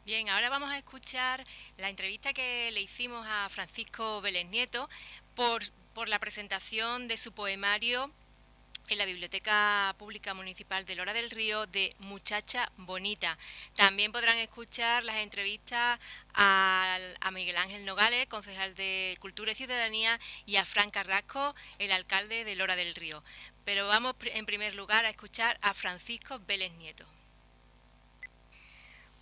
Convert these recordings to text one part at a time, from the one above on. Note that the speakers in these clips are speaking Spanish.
Bien, ahora vamos a escuchar la entrevista que le hicimos a Francisco Vélez Nieto por, por la presentación de su poemario en la Biblioteca Pública Municipal de Lora del Río de Muchacha Bonita. También podrán escuchar las entrevistas a Miguel Ángel Nogales, concejal de Cultura y Ciudadanía, y a Fran Carrasco, el alcalde de Lora del Río. Pero vamos en primer lugar a escuchar a Francisco Vélez Nieto.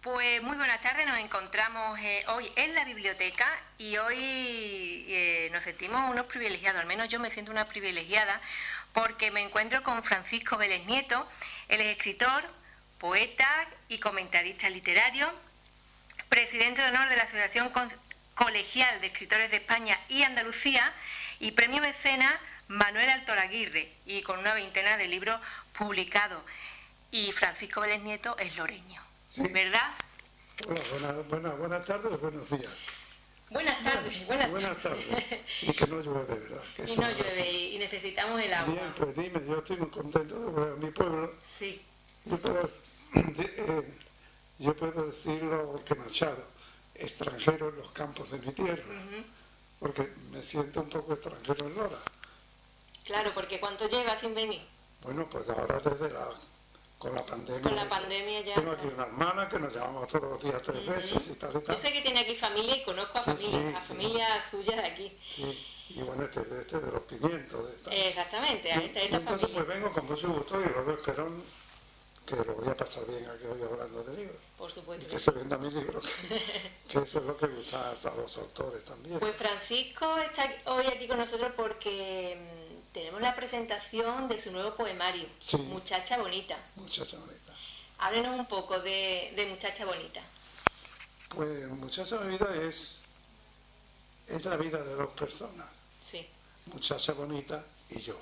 Pues muy buenas tardes, nos encontramos hoy en la biblioteca y hoy nos sentimos unos privilegiados, al menos yo me siento una privilegiada porque me encuentro con Francisco Vélez Nieto. Él es escritor, poeta y comentarista literario, presidente de honor de la Asociación Colegial de Escritores de España y Andalucía y premio mecenas Manuel Altor Aguirre, y con una veintena de libros publicados. Y Francisco Vélez Nieto es loreño. Sí. ¿Verdad? Hola, buenas tardes, buenos días. Buenas tardes, buenas tardes. Y que no llueve, ¿verdad? Que y no llueve y necesitamos el agua. Bien, pues dime, yo estoy muy contento de volver a mi pueblo. Sí. Yo puedo decirlo que Machado, extranjero en los campos de mi tierra, porque me siento un poco extranjero en Lora. Claro, porque ¿cuánto lleva sin venir? Bueno, pues ahora con la pandemia. Con la pandemia ya. Tengo aquí una hermana que nos llamamos todos los días 3 veces y tal y tal. Yo sé que tiene aquí familia y conozco a familia suya de aquí. Sí. Y bueno, este de los pimientos. Exactamente, esta entonces familia. Pues vengo con mucho gusto y luego espero que lo voy a pasar bien aquí hoy hablando de libros. Por supuesto. Y que se venda mi libro, que eso es lo que gusta a los autores también. Pues Francisco está hoy aquí con nosotros porque tenemos la presentación de su nuevo poemario, sí. Muchacha Bonita. Muchacha Bonita. Háblenos un poco de Muchacha Bonita. Pues Muchacha Bonita es la vida de dos personas. Sí. Muchacha Bonita y yo.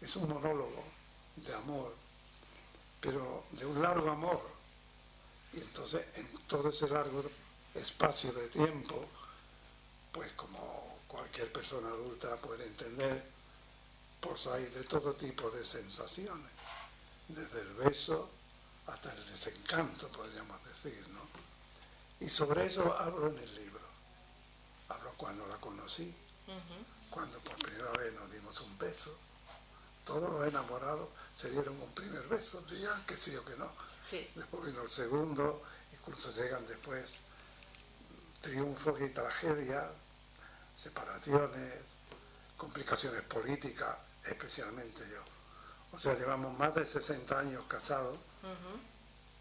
Es un monólogo de amor, pero de un largo amor. Y entonces en todo ese largo espacio de tiempo, pues como cualquier persona adulta puede entender, pues hay de todo tipo de sensaciones, desde el beso hasta el desencanto, podríamos decir, ¿no? Y sobre eso hablo en el libro. Hablo cuando la conocí, cuando por primera vez nos dimos un beso. Todos los enamorados se dieron un primer beso, digan que sí o que no. Sí. Después vino el segundo, incluso llegan después triunfos y tragedias, separaciones, complicaciones políticas, especialmente yo. O sea, llevamos más de 60 años casados,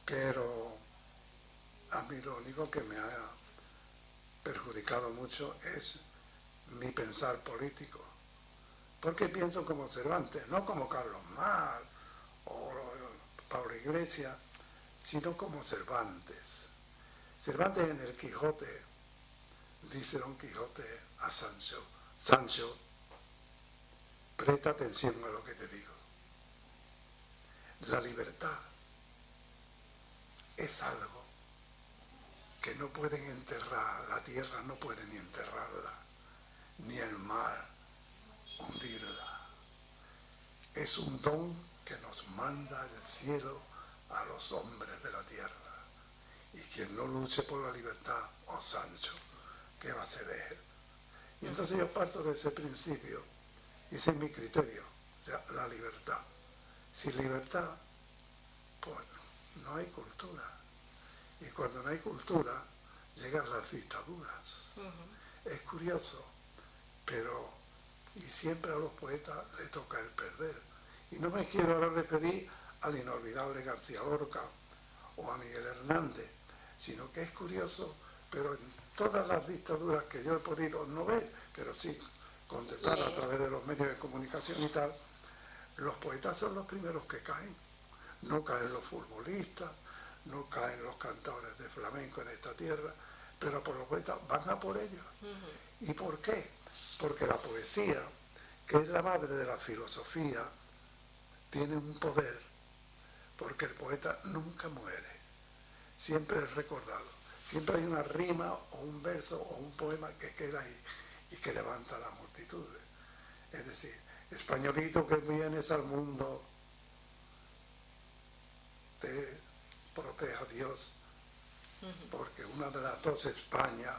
pero a mí lo único que me ha perjudicado mucho es mi pensar político. Porque pienso como Cervantes, no como Carlos Marx o Pablo Iglesias, sino como Cervantes. Cervantes en el Quijote dice Don Quijote a Sancho: Sancho, presta atención a lo que te digo. La libertad es algo que no pueden enterrar, la tierra no puede ni enterrarla, ni el mar hundirla. Es un don que nos manda el cielo a los hombres de la tierra. Y quien no luche por la libertad, oh Sancho, ¿qué va a ser de él? Y entonces yo parto de ese principio, y ese es mi criterio, o sea, la libertad. Sin libertad, pues no hay cultura. Y cuando no hay cultura, llegan las dictaduras. Es curioso, pero y siempre a los poetas les toca el perder. Y no me quiero ahora referir al inolvidable García Lorca o a Miguel Hernández, sino que es curioso, pero en todas las dictaduras que yo he podido no ver, pero sí contemplar a través de los medios de comunicación y tal, los poetas son los primeros que caen. No caen los futbolistas, no caen los cantadores de flamenco en esta tierra, pero por los poetas van a por ellos. ¿Y por qué? Porque la poesía, que es la madre de la filosofía, tiene un poder, porque el poeta nunca muere, siempre es recordado, siempre hay una rima o un verso o un poema que queda ahí y que levanta a las multitudes. Es decir, españolito que vienes al mundo, te proteja Dios porque una de las dos Españas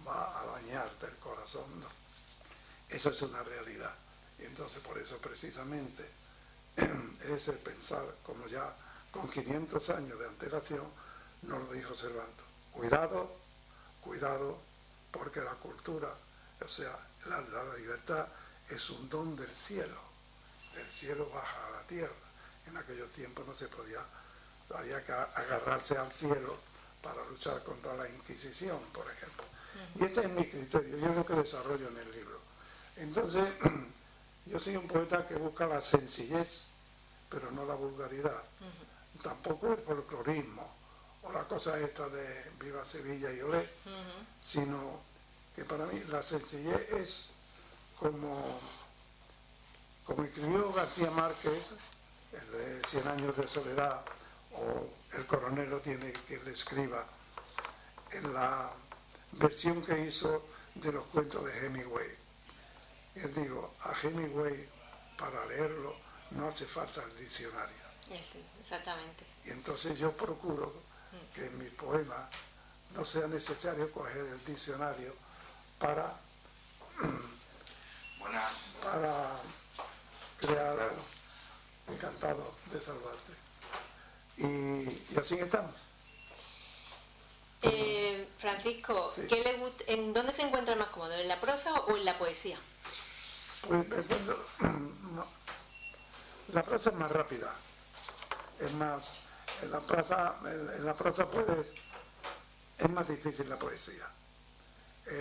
va a dañarte el corazón. No. Eso es una realidad. Y entonces por eso precisamente es el pensar, como ya con 500 años de antelación nos lo dijo Cervantes. Cuidado, cuidado, porque la cultura, o sea, la libertad es un don del cielo baja a la tierra. En aquellos tiempos no se podía, había que agarrarse al cielo para luchar contra la Inquisición, por ejemplo. Y este es mi criterio, yo es lo que desarrollo en el libro. Entonces, yo soy un poeta que busca la sencillez, pero no la vulgaridad. Tampoco el folclorismo, o la cosa esta de Viva Sevilla y Olé, sino que para mí la sencillez es como escribió García Márquez, el de 100 años de soledad, o el coronel tiene que le escriba en la versión que hizo de los cuentos de Hemingway. Él digo, a Hemingway para leerlo no hace falta el diccionario. Sí, exactamente. Y entonces yo procuro que en mis poemas no sea necesario coger el diccionario para crear Encantado de salvarte. Y así estamos. Francisco, Sí. ¿En dónde se encuentra más cómodo? ¿En la prosa o en la poesía? Pues no, la prosa es más rápida. Es más, en la prosa es más difícil la poesía.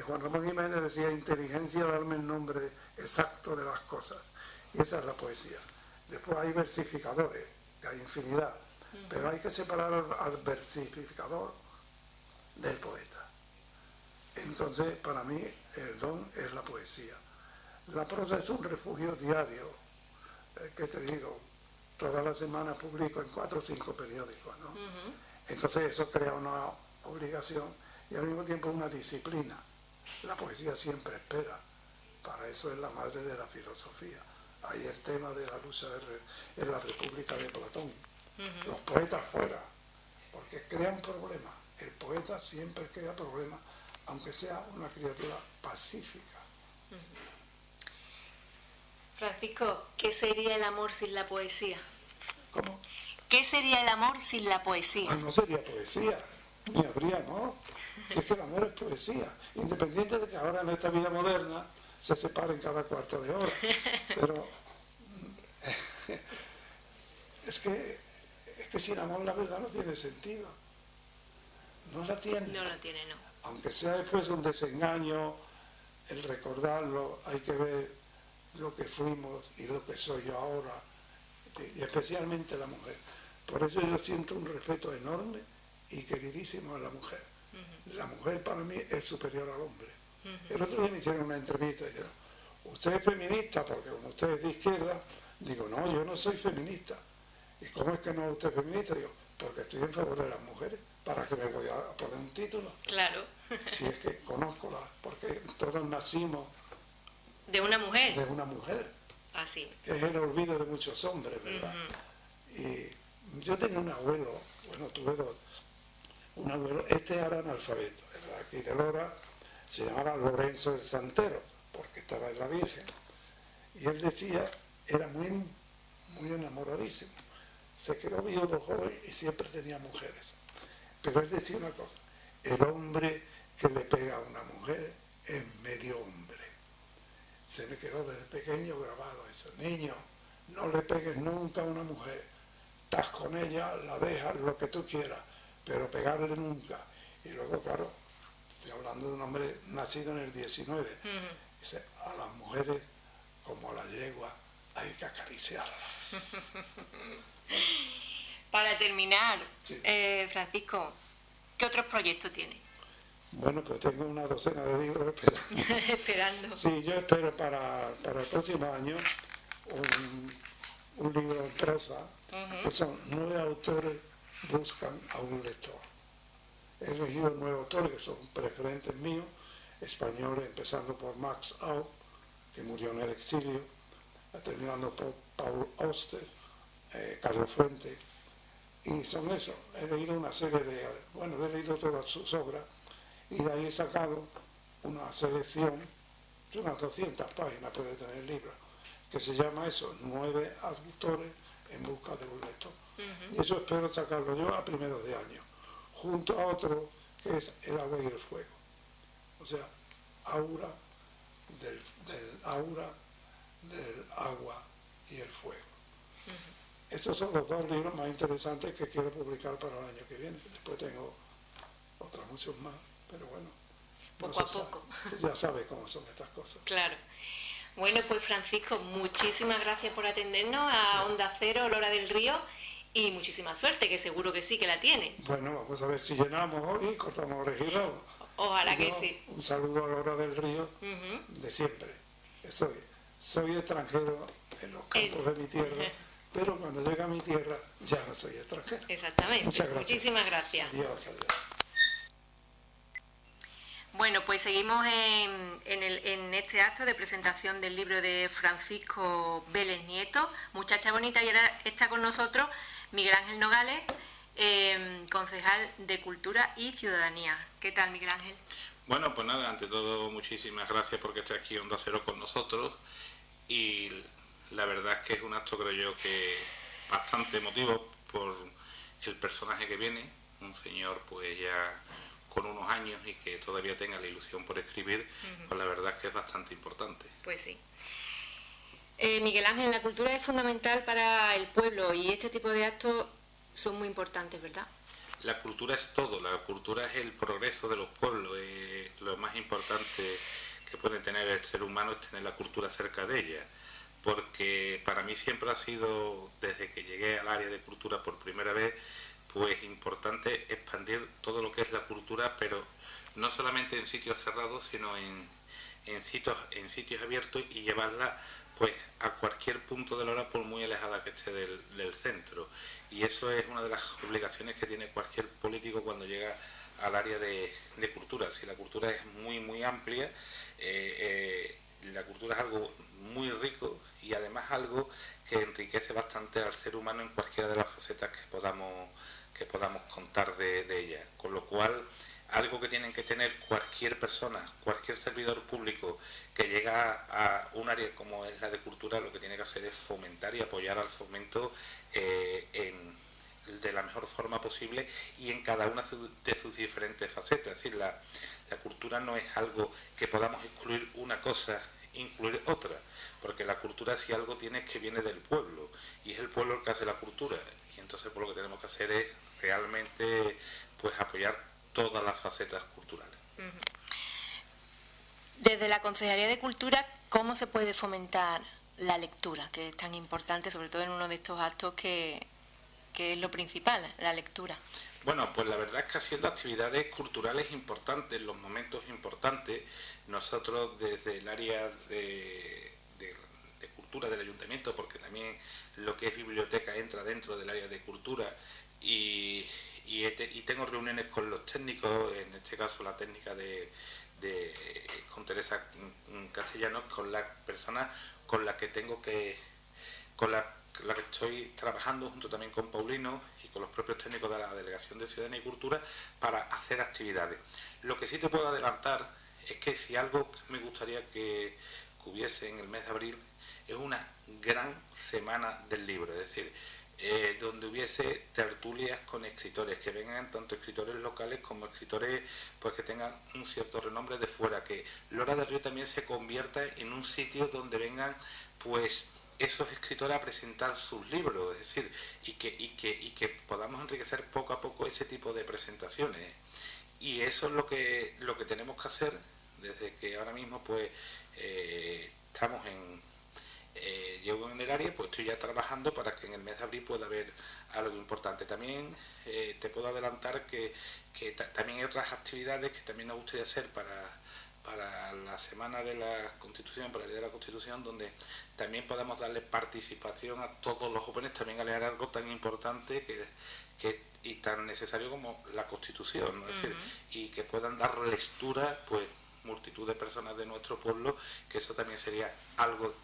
Juan Ramón Jiménez decía, inteligencia, darme el nombre exacto de las cosas. Y esa es la poesía. Después hay versificadores, que hay infinidad, pero hay que separar al versificador del poeta. Entonces, para mí, el don es la poesía. La prosa es un refugio diario, que te digo, toda la semana publico en 4 o 5 periódicos, ¿no? Entonces eso crea una obligación y al mismo tiempo una disciplina. La poesía siempre espera, para eso es la madre de la filosofía. Hay el tema de la lucha en la República de Platón. Los poetas fuera, porque crean problemas. El poeta siempre crea problemas, aunque sea una criatura pacífica. Francisco, ¿qué sería el amor sin la poesía? ¿Cómo? ¿Qué sería el amor sin la poesía? Pues no sería poesía, ni habría, ¿no? Si es que el amor es poesía, independiente de que ahora en esta vida moderna se separen cada cuarto de hora. Pero es que sin amor la verdad no tiene sentido. No la tiene. No lo tiene, no. Aunque sea después un desengaño, el recordarlo, hay que ver lo que fuimos y lo que soy yo ahora, y especialmente la mujer. Por eso yo siento un respeto enorme y queridísimo a la mujer. La mujer para mí es superior al hombre. El otro día me hicieron una entrevista y dijeron, ¿usted es feminista? Porque como usted es de izquierda, digo, no, yo no soy feminista. ¿Y cómo es que no usted es feminista? Digo, porque estoy en favor de las mujeres. ¿Para qué me voy a poner un título? Claro. Si es que conozco porque todos nacimos ¿De una mujer? de una mujer. Así. Que es el olvido de muchos hombres, ¿verdad? Y yo tenía un abuelo, bueno, tuve dos. Un abuelo, era analfabeto, era aquí de Lora, se llamaba Lorenzo el Santero, porque estaba en la Virgen. Y él decía, era muy, muy enamoradísimo. Se quedó viudo joven y siempre tenía mujeres. Pero él decía una cosa, el hombre que le pega a una mujer es medio hombre. Se me quedó desde pequeño grabado eso. Niño, no le pegues nunca a una mujer. Estás con ella, la dejas, lo que tú quieras, pero pegarle nunca. Y luego, claro, estoy hablando de un hombre nacido en el 19. Dice, a las mujeres, como a la yegua, hay que acariciarlas. Para terminar, Sí. Francisco, ¿qué otros proyectos tiene? Bueno, pues tengo una docena de libros esperando. Esperando. Sí, yo espero para el próximo año un libro en prosa, que son 9 autores buscan a un lector. He elegido 9 autores que son preferentes míos, españoles, empezando por Max Aub, que murió en el exilio, terminando por Paul Auster, Carlos Fuente, Y son eso, he leído una serie he leído todas sus obras y de ahí he sacado una selección, unas 200 páginas puede tener el libro, que se llama eso, 9 autores en busca de un lector. Y eso espero sacarlo yo a primeros de año, junto a otro que es El agua y el fuego. O sea, aura del agua y el fuego. Estos son los 2 libros más interesantes que quiero publicar para el año que viene. Después tengo otros muchos más, pero bueno. Poco a poco. Ya sabes cómo son estas cosas. Claro. Bueno, pues Francisco, muchísimas gracias por atendernos a Onda Cero, Lora del Río, y muchísima suerte, que seguro que sí, que la tiene. Bueno, vamos a ver si llenamos hoy y cortamos oreja y rabo. Ojalá que sí. Un saludo a Lora del Río de siempre. Soy extranjero en los campos de mi tierra, pero cuando llega a mi tierra ya no soy extranjero. Exactamente. Muchas gracias. Muchísimas gracias. Adiós, adiós. Bueno, pues seguimos en este acto de presentación del libro de Francisco Vélez Nieto, Muchacha Bonita, y ahora está con nosotros Miguel Ángel Nogales, concejal de Cultura y Ciudadanía. ¿Qué tal, Miguel Ángel? Bueno, pues nada, ante todo muchísimas gracias porque esté aquí Onda Cero con nosotros, y la verdad es que es un acto, creo yo, que bastante emotivo por el personaje que viene, un señor pues ya con unos años y que todavía tenga la ilusión por escribir, pues la verdad es que es bastante importante. Pues sí. Miguel Ángel, la cultura es fundamental para el pueblo y este tipo de actos son muy importantes, ¿verdad? La cultura es todo, la cultura es el progreso de los pueblos, lo más importante que puede tener el ser humano es tener la cultura cerca de ella, porque para mí siempre ha sido, desde que llegué al área de cultura por primera vez, pues importante expandir todo lo que es la cultura, pero no solamente en sitios cerrados, sino en sitios abiertos, y llevarla pues a cualquier punto de la hora, por muy alejada que esté del centro. Y eso es una de las obligaciones que tiene cualquier político cuando llega al área de cultura. Si la cultura es muy amplia, la cultura es algo muy rico y además algo que enriquece bastante al ser humano en cualquiera de las facetas que podamos contar de ella, con lo cual algo que tienen que tener cualquier persona, cualquier servidor público que llega a un área como es la de cultura, lo que tiene que hacer es fomentar y apoyar al fomento de la mejor forma posible y en cada una de sus diferentes facetas. Es decir, la cultura no es algo que podamos excluir una cosa, incluir otra, porque la cultura, si algo tiene, es que viene del pueblo, y es el pueblo el que hace la cultura, y entonces pues, lo que tenemos que hacer es realmente pues apoyar todas las facetas culturales. Desde la Concejalía de Cultura, ¿cómo se puede fomentar la lectura, que es tan importante, sobre todo en uno de estos actos que es lo principal, la lectura? Bueno, pues la verdad es que haciendo actividades culturales importantes, en los momentos importantes, nosotros desde el área de cultura del ayuntamiento, porque también lo que es biblioteca entra dentro del área de cultura, y tengo reuniones con los técnicos, en este caso la técnica con Teresa Castellanos, con la persona con la que estoy trabajando, junto también con Paulino y con los propios técnicos de la Delegación de Ciudadanía y Cultura, para hacer actividades. Lo que sí te puedo adelantar es que si algo me gustaría que hubiese en el mes de abril es una gran semana del libro, es decir, donde hubiese tertulias con escritores, que vengan tanto escritores locales como escritores pues que tengan un cierto renombre de fuera, que Lora del Río también se convierta en un sitio donde vengan pues esos escritores a presentar sus libros, es decir, y que podamos enriquecer poco a poco ese tipo de presentaciones. Y eso es lo que tenemos que hacer desde que ahora mismo pues estamos llevo en el área, pues estoy ya trabajando para que en el mes de abril pueda haber algo importante. También te puedo adelantar que también hay otras actividades que también nos gustaría hacer para la Semana de la Constitución, para el Día de la Constitución, donde también podamos darle participación a todos los jóvenes, también a leer algo tan importante y tan necesario como la Constitución, ¿no? Es decir, y que puedan dar lectura pues multitud de personas de nuestro pueblo, que eso también sería algo,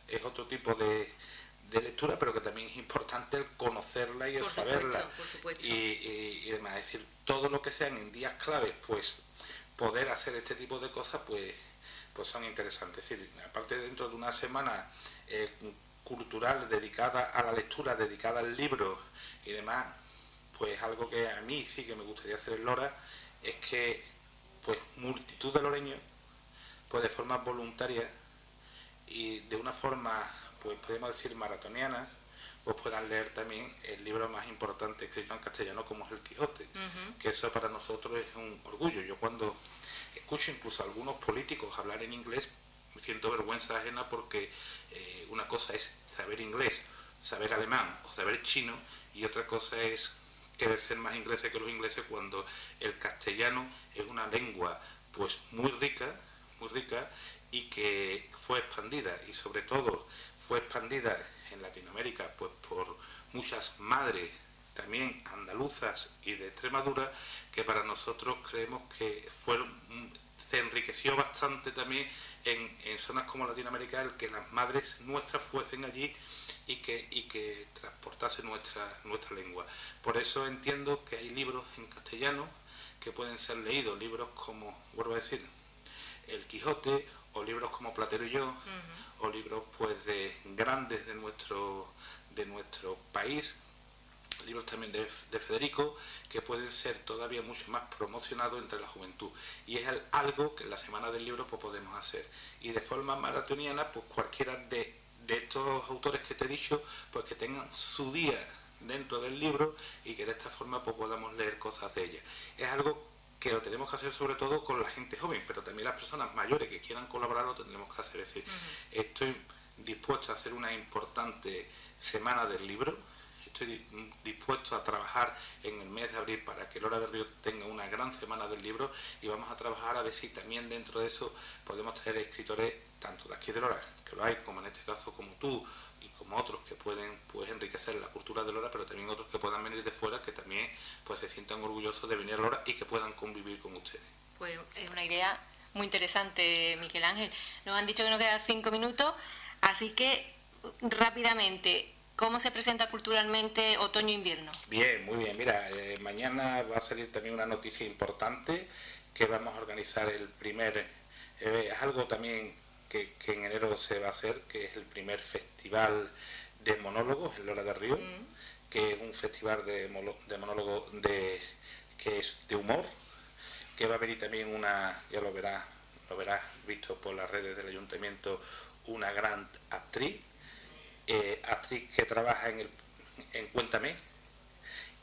es otro tipo de lectura, pero que también es importante el conocer conocerla y el Por saberla. supuesto, por supuesto. Y demás. Es decir, todo lo que sean en días claves, pues poder hacer este tipo de cosas, pues son interesantes. Es decir, aparte dentro de una semana cultural dedicada a la lectura, dedicada al libro y demás, pues algo que a mí sí que me gustaría hacer en Lora es que pues multitud de loreños pues de forma voluntaria y de una forma pues podemos decir maratoniana pues puedan leer también el libro más importante escrito en castellano como es El Quijote, que eso para nosotros es un orgullo. Yo cuando escucho incluso a algunos políticos hablar en inglés me siento vergüenza ajena porque una cosa es saber inglés, saber alemán o saber chino y otra cosa es querer ser más ingleses que los ingleses cuando el castellano es una lengua pues muy rica y que fue expandida y sobre todo fue expandida en Latinoamérica pues por muchas madres también andaluzas y de Extremadura que para nosotros creemos que se enriqueció bastante también en zonas como Latinoamérica el que las madres nuestras fuesen allí y que transportase nuestra lengua. Por eso entiendo que hay libros en castellano que pueden ser leídos, libros como, vuelvo a decir, El Quijote, o libros como Platero y yo, o libros pues de grandes de nuestro país, libros también de Federico, que pueden ser todavía mucho más promocionados entre la juventud. Y es algo que en la Semana del Libro pues podemos hacer. Y de forma maratoniana, pues cualquiera de estos autores que te he dicho, pues que tengan su día dentro del libro y que de esta forma pues podamos leer cosas de ella. Es algo que lo tenemos que hacer sobre todo con la gente joven, pero también las personas mayores que quieran colaborar lo tendremos que hacer. Es decir, estoy dispuesto a hacer una importante Semana del Libro, estoy dispuesto a trabajar en el mes de abril para que Lora del Río tenga una gran Semana del Libro y vamos a trabajar a ver si también dentro de eso podemos traer escritores tanto de aquí de Lora, que lo hay, como en este caso como tú y como otros que pueden pues enriquecer la cultura de Lora, pero también otros que puedan venir de fuera que también pues se sientan orgullosos de venir a Lora y que puedan convivir con ustedes. Pues es una idea muy interesante, Miguel Ángel. Nos han dicho que nos quedan 5 minutos, así que rápidamente, ¿cómo se presenta culturalmente otoño-invierno? Bien, muy bien. Mira, mañana va a salir también una noticia importante que vamos a organizar el primer, es algo también que en enero se va a hacer, que es el primer festival de monólogos en Lora del Río, que es un festival de monólogos que es de humor, que va a venir también ya lo verás visto por las redes del ayuntamiento, una gran actriz que trabaja en Cuéntame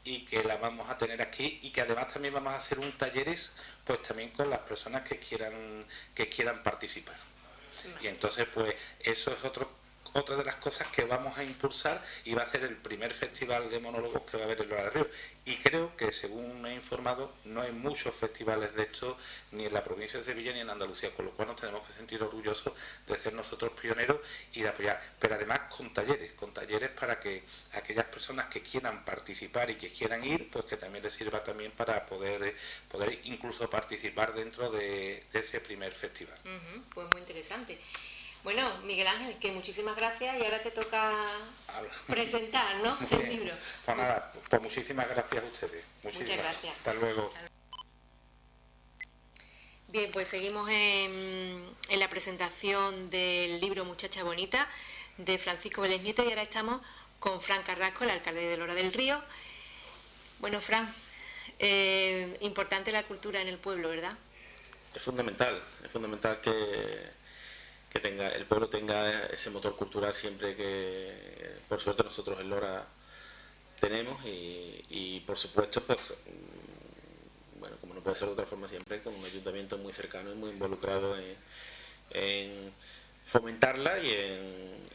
y que la vamos a tener aquí y que además también vamos a hacer un talleres pues también con las personas que quieran participar. Y entonces pues eso es otra de las cosas que vamos a impulsar y va a ser el primer festival de monólogos que va a haber en Lora del Río. Y creo que, según me he informado, no hay muchos festivales de estos ni en la provincia de Sevilla ni en Andalucía, con lo cual nos tenemos que sentir orgullosos de ser nosotros pioneros y de apoyar. Pero además con talleres para que aquellas personas que quieran participar y que quieran ir, pues que también les sirva también para poder incluso participar dentro de ese primer festival. Pues muy interesante. Bueno, Miguel Ángel, que muchísimas gracias y ahora te toca presentar, ¿no? El libro. Pues nada, pues muchísimas gracias a ustedes. Muchas gracias. Hasta luego. Bien, pues seguimos en la presentación del libro Muchacha Bonita de Francisco Vélez Nieto y ahora estamos con Fran Carrasco, el alcalde de Lora del Río. Bueno, Fran, importante la cultura en el pueblo, ¿verdad? Es fundamental que el pueblo tenga ese motor cultural siempre que, por suerte, nosotros en Lora tenemos y por supuesto, pues, bueno, como no puede ser de otra forma siempre, con un ayuntamiento muy cercano y muy involucrado en fomentarla y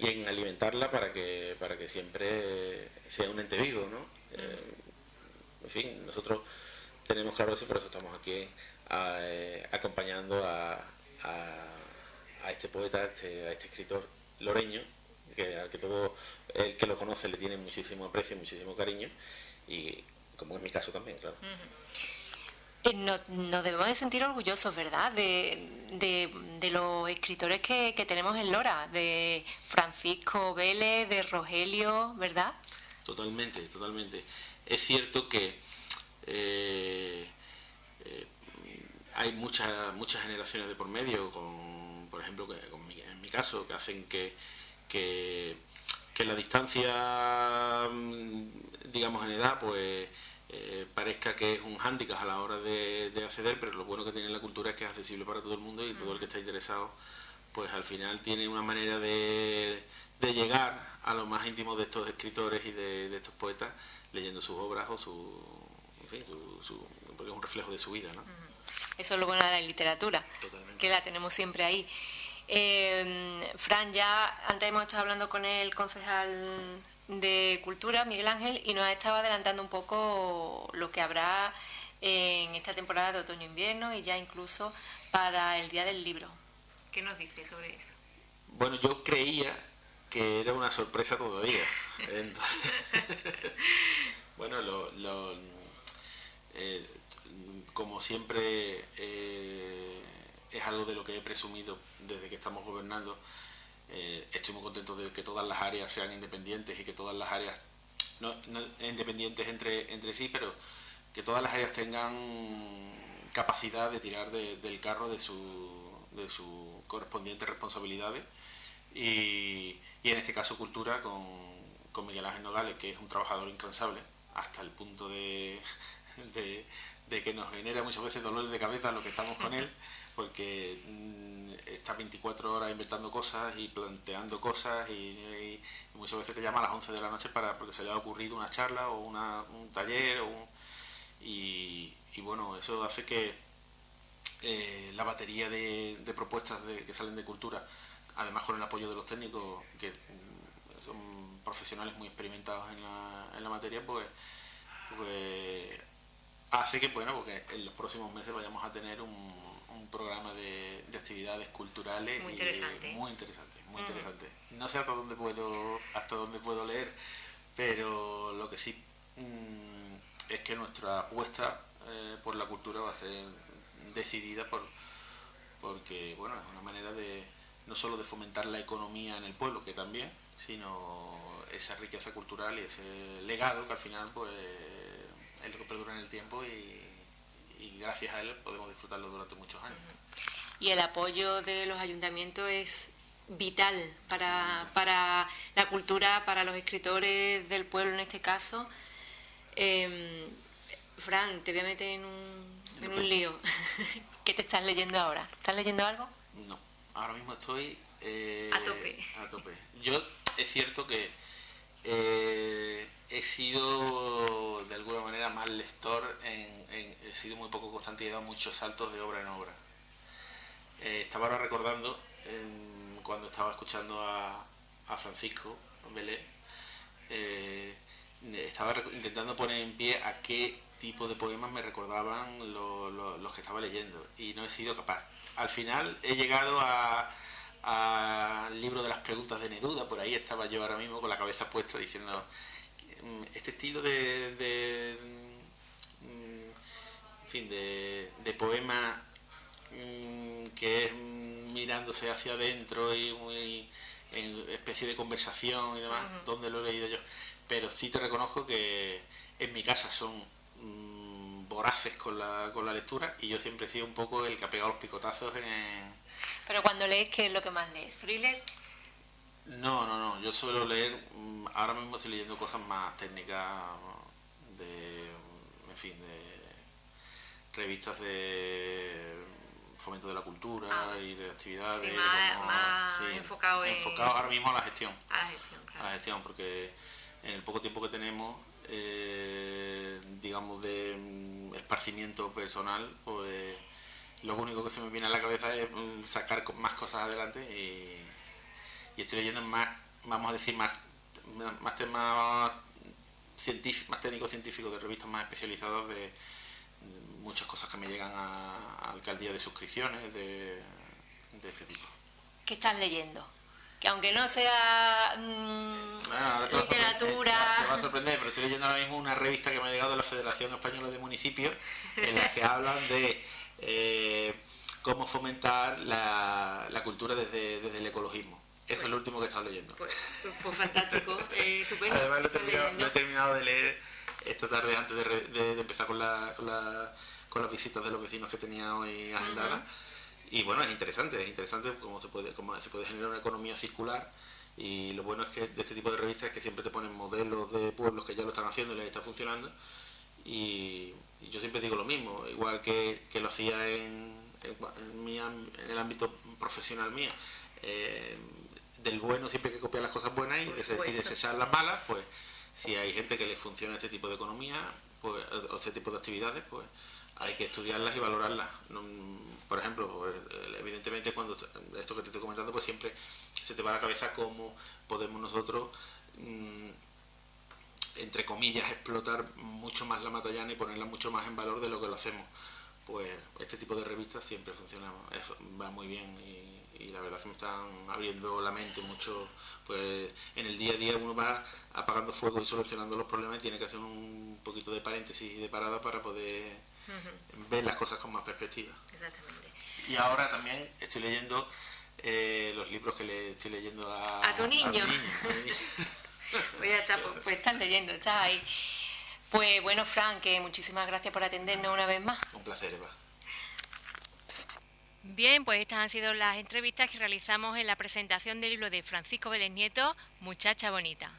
en alimentarla para que siempre sea un ente vivo, ¿no? En fin, nosotros tenemos claro eso y por eso estamos aquí acompañando a este poeta, a este escritor loreño, al que todo el que lo conoce le tiene muchísimo aprecio, muchísimo cariño, y como es mi caso también, claro. Nos debemos de sentir orgullosos, ¿verdad?, de los escritores que tenemos en Lora, de Francisco Vélez, de Rogelio, ¿verdad? totalmente, totalmente. Es cierto que hay muchas generaciones de por medio, por ejemplo, en mi caso, que hacen que la distancia, digamos, en edad, pues parezca que es un hándicap a la hora de acceder, pero lo bueno que tiene la cultura es que es accesible para todo el mundo y todo el que está interesado, pues al final tiene una manera de llegar a lo más íntimo de estos escritores y de estos poetas, leyendo sus obras o en fin, porque es un reflejo de su vida, ¿no? Eso es lo bueno de la literatura, Totalmente. que la tenemos siempre ahí. Fran, ya antes hemos estado hablando con el concejal de Cultura, Miguel Ángel, y nos ha estado adelantando un poco lo que habrá en esta temporada de otoño-invierno y ya incluso para el Día del Libro. ¿Qué nos dice sobre eso? Bueno, yo creía que era una sorpresa todavía. Entonces, bueno, como siempre es algo de lo que he presumido desde que estamos gobernando. Estoy muy contento de que todas las áreas sean independientes y que todas las áreas, no independientes entre sí, pero que todas las áreas tengan capacidad de tirar del carro de sus correspondientes responsabilidades. Y en este caso Cultura con Miguel Ángel Nogales, que es un trabajador incansable hasta el punto de que nos genera muchas veces dolores de cabeza lo que estamos con él, porque está 24 horas inventando cosas y planteando cosas y muchas veces te llama a las 11 de la noche porque se le ha ocurrido una charla o un taller y bueno, eso hace que la batería de propuestas que salen de Cultura, además con el apoyo de los técnicos que son profesionales muy experimentados en la materia, pues hace que, bueno, porque en los próximos meses vayamos a tener un programa de actividades culturales muy interesante. Muy interesante. No sé hasta dónde puedo leer, pero lo que sí es que nuestra apuesta por la cultura va a ser decidida porque, bueno, es una manera no solo de fomentar la economía en el pueblo, que también, sino esa riqueza cultural y ese legado que al final, pues, es lo que perdura en el tiempo y gracias a él podemos disfrutarlo durante muchos años. Y el apoyo de los ayuntamientos es vital para la cultura, para los escritores del pueblo en este caso. Fran, te voy a meter en un lío. ¿Qué te estás leyendo ahora? ¿Estás leyendo algo? No, ahora mismo estoy a tope. Yo es cierto que he sido de alguna manera más lector, he sido muy poco constante y he dado muchos saltos de obra en obra. Estaba ahora recordando cuando estaba escuchando a Francisco Belé, estaba intentando poner en pie a qué tipo de poemas me recordaban los que estaba leyendo y no he sido capaz. Al final he llegado al libro de las preguntas de Neruda, por ahí estaba yo ahora mismo con la cabeza puesta diciendo este estilo de poema que es mirándose hacia adentro y muy en especie de conversación y demás, ¿dónde lo he leído yo? Pero sí te reconozco que en mi casa son voraces con la lectura y yo siempre he sido un poco el que ha pegado los picotazos Pero cuando lees, ¿qué es lo que más lees? ¿Thriller? No, yo suelo leer, ahora mismo estoy leyendo cosas más técnicas, de revistas de fomento de la cultura y de actividades. Sí, más enfocado ahora mismo a la gestión. A la gestión, claro. A la gestión, porque en el poco tiempo que tenemos, digamos, de esparcimiento personal, pues lo único que se me viene a la cabeza es sacar más cosas adelante y estoy leyendo más, vamos a decir, más temas técnico-científicos, de revistas más especializadas, de muchas cosas que me llegan a alcaldía de suscripciones de este tipo. ¿Qué estás leyendo? Que aunque no sea literatura... Te va a sorprender, pero estoy leyendo ahora mismo una revista que me ha llegado de la Federación Española de Municipios, en la que hablan de cómo fomentar la cultura desde el ecologismo. Eso es lo último que he estado leyendo. Pues fantástico, estupendo. Además lo he terminado de leer esta tarde antes de empezar con las visitas de los vecinos que tenía hoy agendadas. Y bueno, es interesante cómo se puede generar una economía circular. Y lo bueno es que de este tipo de revistas es que siempre te ponen modelos de pueblos que ya lo están haciendo y les está funcionando. Y yo siempre digo lo mismo, igual que lo hacía en el ámbito profesional mío. Del bueno siempre hay que copiar las cosas buenas y desechar las malas. Pues si hay gente que le funciona este tipo de economía, pues, o este tipo de actividades, pues hay que estudiarlas y valorarlas. Por ejemplo, pues, evidentemente cuando esto que te estoy comentando, pues siempre se te va a la cabeza cómo podemos nosotros, entre comillas, explotar mucho más la matallana y ponerla mucho más en valor de lo que lo hacemos. Pues este tipo de revistas siempre funciona, va muy bien y la verdad es que me están abriendo la mente mucho. Pues en el día a día uno va apagando fuego y solucionando los problemas y tiene que hacer un poquito de paréntesis y de parada para poder ver las cosas con más perspectiva. Exactamente. Y ahora también estoy leyendo los libros que le estoy leyendo a tu niño. Pues ya está, pues estás leyendo, estás ahí. Pues bueno, Fran, que muchísimas gracias por atendernos una vez más. Un placer, Eva. Bien, pues estas han sido las entrevistas que realizamos en la presentación del libro de Francisco Vélez Nieto, Muchacha Bonita.